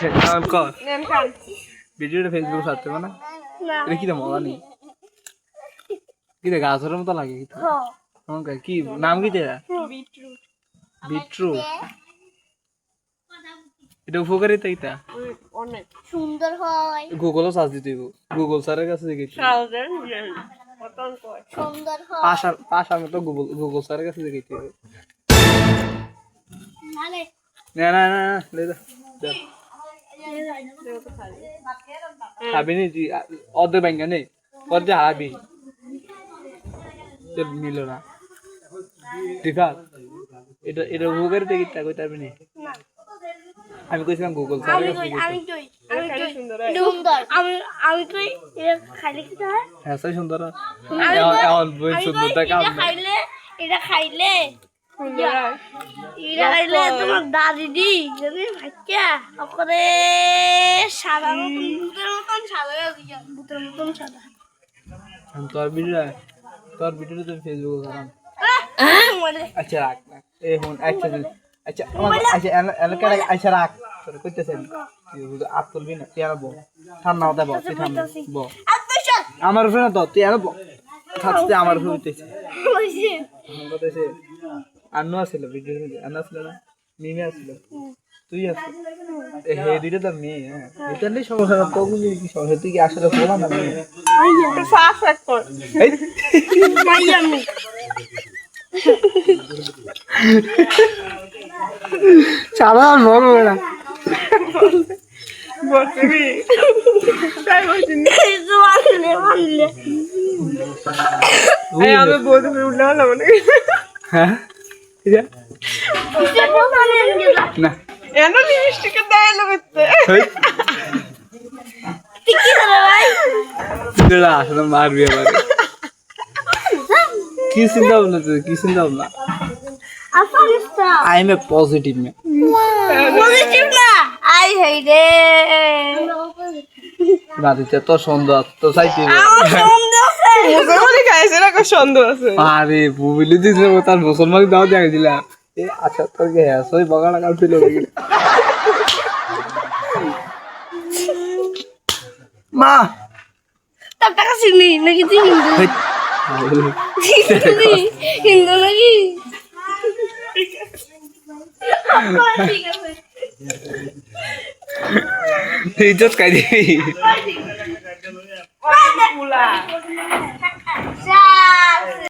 কারণ কর ভিডিওটা ফেসবুকে ছাড়তে হবে না এটা কি মজা নেই কি রে গাছের মতো লাগে কি নাম কি তেরা বিটরুট এটা উপকারিতা এটা অনেক সুন্দর হয় গুগলও সার্চ দিতে গুগল স্যারের কাছে দেখেছি সুন্দর হয় পাশার মতো গুগল স্যারের কাছে দেখেছি নালে না না না লে দা খাবি নি অর্ধেক ব্যাংকা নেই অর্ধেক হাবি নিল না ঠিক আছে এটা এটা উপকারিতা কি তা কইতে পারবি না আমি কইছিলাম গুগল স্যারের কাছে সুন্দর আমি কই এটা খাইলে কি হয় হ্যাঁ সেই সুন্দর এখন বই সুন্দরটা কাম এটা খাইলে এটা খাইলে তোমার দাদি যদি ভাইয়া ওখানে সাদা মতন সাদা বুতের মতন সাদা তোর ভিডিও তো ফেসবুকে করাম আচ্ছা রাখ এই হন আচ্ছা আচ্ছা আচ্ছা এলাকা আচ্ছা রাখ তোর কইতেছেন আপ তুলবি না তুই আনবো ঠান্ডা হতে বল তুই ঠান্ডা বল আমার উপরে না তো তুই আনবো থাকতে আমার উপরে হইতেছে আন্নু আসছিল ভিডিও আন্নু আসছিল না মিমি আসছিল তুই আসছিল হে দুইটা তো মেয়ে হ্যাঁ এটা নেই সমস্যা না তগুলি কি সমস্যা তুই কি আসলে বলা না মেয়ে সাফ এক কর মাইয়ামি সাধারণ বড় না বলবি তাই বলছি আমি বলতে উঠলে হলো মানে হ্যাঁ না এনো লিপস্টিকের দেয় করতে আসলে মারবি আবার কি চিন্তা ভাবনা তুই কি চিন্তা ভাবনা I M A positive man positive না আই হেই রে রাতে তো সন্ধ্যা তো চাইতে মুসলমানি খাইছে না কো সন্দেহ আছে আরে বুবিলি দিছিল তার মুসলমান দাও দেখাই দিলা এ আচ্ছা তোর কে সই বগাড়া কাল ছিল মা তোর টাকা চিনি নাকি তুই হিন্দু হিন্দু নাকি ইজ্জত খাই দিবি